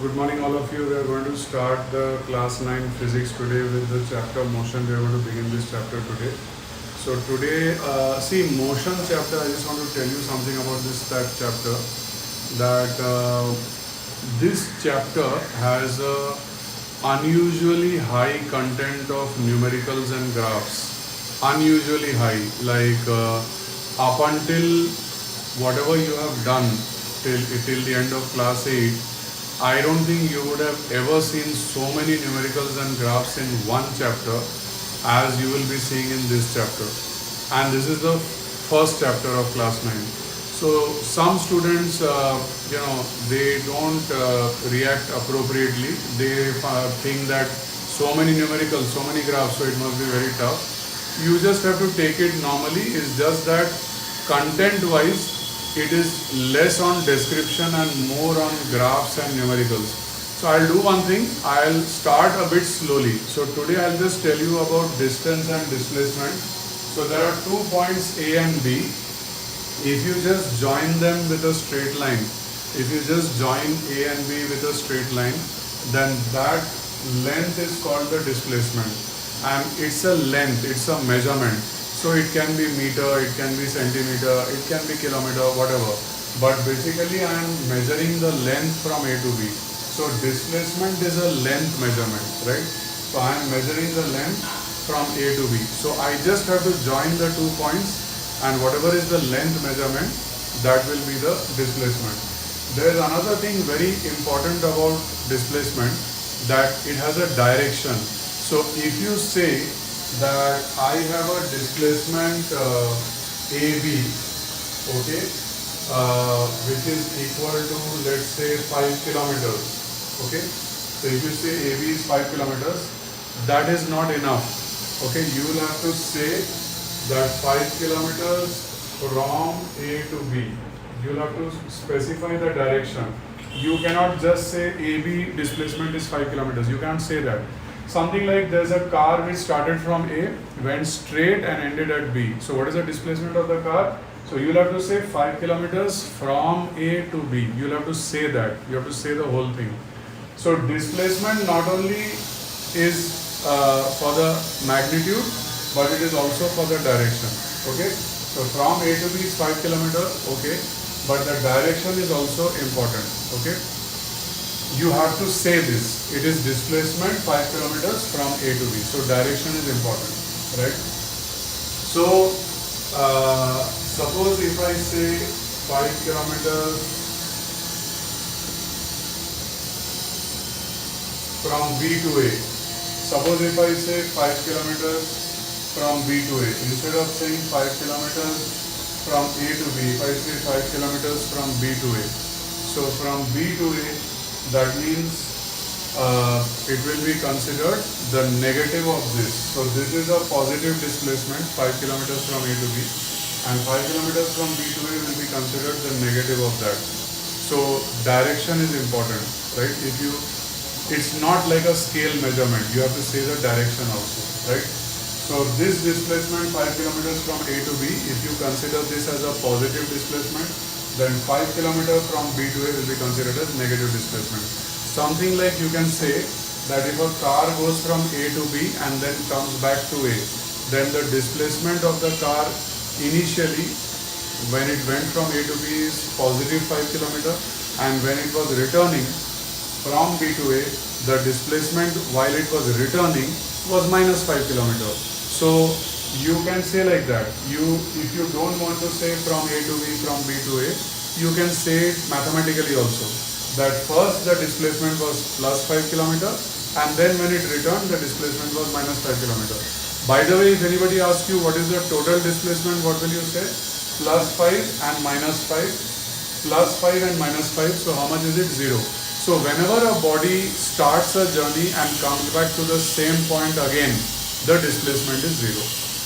Good morning, all of you. We are going to start the class 9 physics today with the chapter motion. We are going to begin this chapter today. So today, see motion chapter. I just want to tell you something about that chapter. That this chapter has a unusually high content of numericals and graphs. Unusually high, like up until whatever you have done till the end of class 8. I don't think you would have ever seen so many numericals and graphs in one chapter as you will be seeing in this chapter. And this is the first chapter of class 9. So some students, they don't react appropriately. They think that so many numericals, so many graphs, so it must be very tough. You just have to take it normally. It's just that content-wise, it is less on description and more on graphs and numericals. So I'll do one thing, I'll start a bit slowly. So today I'll just tell you about distance and displacement. So there are 2 points A and B. If you just join them with a straight line, if you just join A and B with a straight line, then that length is called the displacement. And it's a length, it's a measurement. So it can be meter, it can be centimeter, it can be kilometer, whatever. But basically I am measuring the length from A to B. So displacement is a length measurement, right? So I am measuring the length from A to B. So I just have to join the 2 points, and whatever is the length measurement, that will be the displacement. There is another thing very important about displacement, that it has a direction. So if you say that I have a displacement AB, okay, which is equal to, let's say, 5 kilometers, okay. So if you say AB is 5 kilometers, that is not enough, okay. You will have to say that 5 kilometers from A to B. You will have to specify the direction. You cannot just say AB displacement is 5 kilometers. You can't say that. Something like there's a car which started from A, went straight and ended at B. So what is the displacement of the car? So you'll have to say 5 kilometers from A to B. You'll have to say that. You have to say the whole thing. So displacement not only is for the magnitude, but it is also for the direction. Okay. So from A to B is 5 kilometers. Okay. But the direction is also important. Okay. You have to say this. It is displacement 5 kilometers from A to B. So direction is important, right? So suppose if I say 5 kilometers from B to A. Suppose if I say 5 kilometers from B to A, instead of saying 5 kilometers from A to B, if I say 5 kilometers from B to A. So from B to A, that means it will be considered the negative of this. So this is a positive displacement 5 kilometers from A to B, and 5 kilometers from B to A will be considered the negative of that. So direction is important, right? It's not like a scale measurement. You have to say the direction also, right? So this displacement 5 kilometers from A to B, if you consider this as a positive displacement, then 5 kilometers from B to A will be considered as negative displacement. Something like you can say that if a car goes from A to B and then comes back to A, then the displacement of the car initially when it went from A to B is positive 5 kilometers, and when it was returning from B to A, the displacement while it was returning was minus 5 kilometers. So you can say like that. If you don't want to say from A to B, from B to A, you can say it mathematically also. That first the displacement was plus 5 kilometers, and then when it returned, the displacement was minus 5 kilometers. By the way, if anybody asks you what is the total displacement, what will you say? Plus 5 and minus 5. Plus 5 and minus 5. So how much is it? 0. So whenever a body starts a journey and comes back to the same point again, the displacement is 0,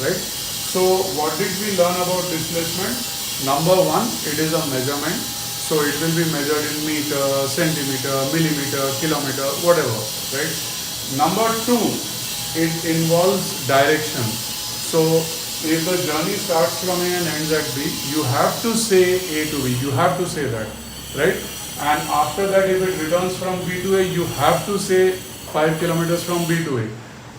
right? So what did we learn about displacement? Number 1, it is a measurement. So it will be measured in meter, centimeter, millimeter, kilometer, whatever, right? Number 2, it involves direction. So if the journey starts from A and ends at B, you have to say A to B. You have to say that, right? and after that if it returns from B to A, you have to say 5 kilometers from B to A.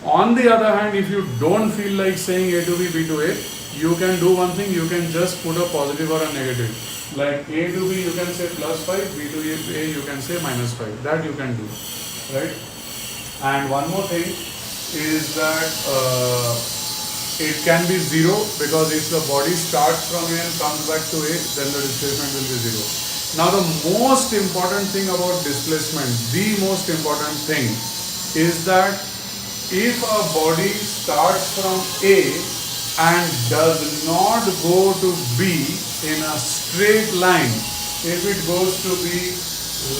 On the other hand, if you don't feel like saying A to B, B to A, you can do one thing, you can just put a positive or a negative. Like A to B you can say plus 5, B to A you can say minus 5. That you can do, right? And one more thing is that it can be 0, because if the body starts from A and comes back to A, then the displacement will be 0. Now the most important thing about displacement, the most important thing is that if a body starts from A and does not go to B in a straight line, if it goes to B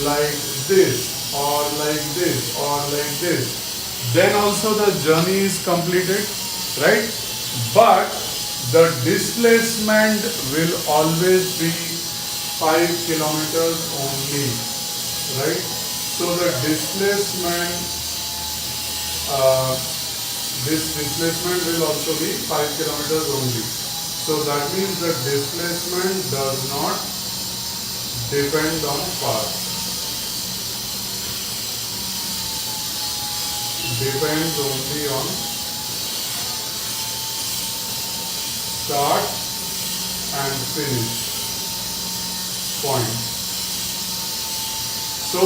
like this or like this or like this, then also the journey is completed, right? But the displacement will always be 5 kilometers only, right? So the displacement, this displacement will also be 5 kilometers only. So that means the displacement does not depend on path. Depends only on start and finish point. So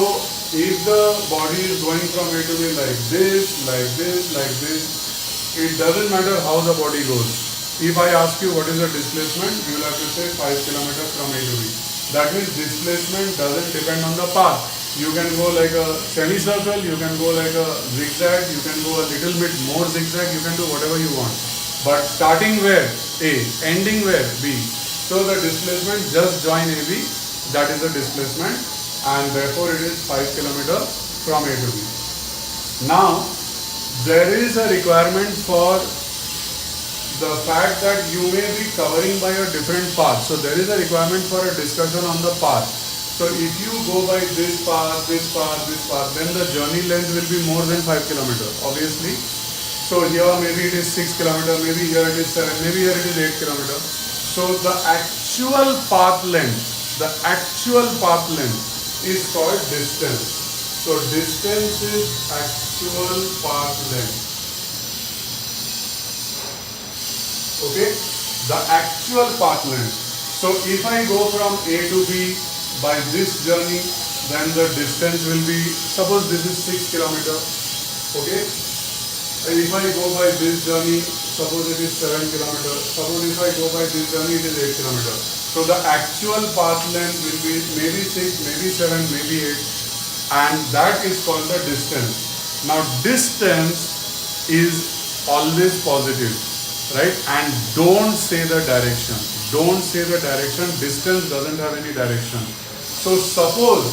if the body is going from A to B like this, like this, like this, it doesn't matter how the body goes. If I ask you what is the displacement, you will have to say 5 kilometers from A to B. That means displacement doesn't depend on the path. You can go like a semicircle, you can go like a zigzag, you can go a little bit more zigzag, you can do whatever you want. But starting where? A. Ending where? B. So the displacement just join AB, that is the displacement, and therefore it is 5 km from A to B. Now, there is a requirement for the fact that you may be covering by a different path. So there is a requirement for a discussion on the path. So if you go by this path, this path, this path, then the journey length will be more than 5 kilometers, obviously. So here maybe it is 6 kilometers, maybe here it is 7, maybe here it is 8 kilometers. So the actual path length is called distance. So distance is actual path length. Okay, the actual path length. So if I go from A to B by this journey, then the distance will be, suppose this is 6 kilometers. Okay, and if I go by this journey, suppose it is 7 kilometers. Suppose if I go by this journey, it is 8 kilometers. So the actual path length will be maybe 6, maybe 7, maybe 8, and that is called the distance. Now distance is always positive, right? And don't say the direction. Don't say the direction. Distance doesn't have any direction. So suppose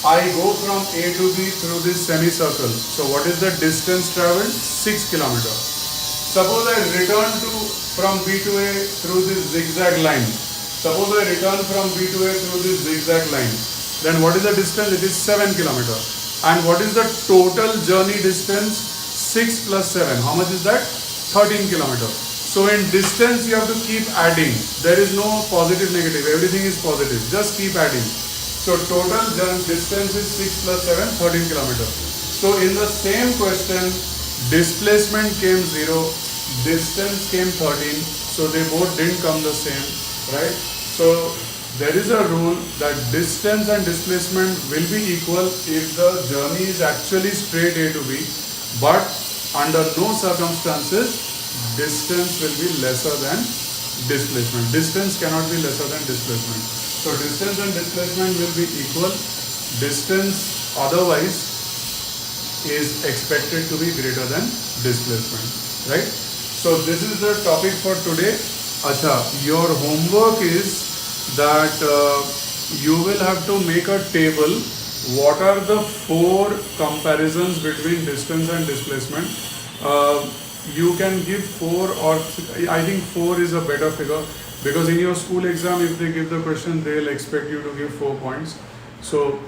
I go from A to B through this semicircle. So what is the distance traveled? 6 kilometers. Suppose I return from B to A through this zigzag line. Suppose I return from B to A through this zigzag line. Then what is the distance? It is 7 kilometers. And what is the total journey distance? 6 plus 7. How much is that? 13 kilometers. So in distance you have to keep adding. There is no positive, negative. Everything is positive. Just keep adding. So total distance is 6 plus 7, 13 kilometers. So in the same question, displacement came 0, distance came 13. So they both didn't come the same, right? So there is a rule that distance and displacement will be equal if the journey is actually straight A to B, but under no circumstances distance will be lesser than displacement. Distance cannot be lesser than displacement. So distance and displacement will be equal. Distance otherwise is expected to be greater than displacement, right? So this is the topic for today. Acha, your homework is that you will have to make a table. What are the 4 comparisons between distance and displacement? You can give 4, or I think 4 is a better figure, because in your school exam, if they give the question, they'll expect you to give 4 points. So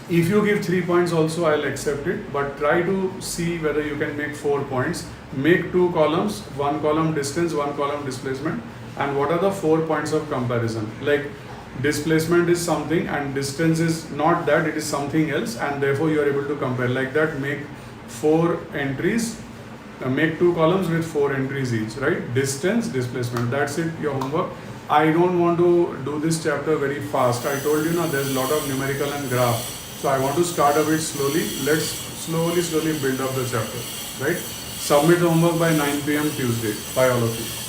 if you give 3 points also, I'll accept it, but try to see whether you can make 4 points. Make 2 columns, 1 column distance, 1 column displacement, and what are the 4 points of comparison. Like displacement is something and distance is not that, it is something else, and therefore you are able to compare. Like that, make 4 entries, make 2 columns with 4 entries each, right? Distance, displacement, that's it, your homework. I don't want to do this chapter very fast. I told you now there's a lot of numerical and graph, so I want to start a bit slowly. Let's slowly build up the chapter, right? Submit homework by 9 p.m. Tuesday by all of you.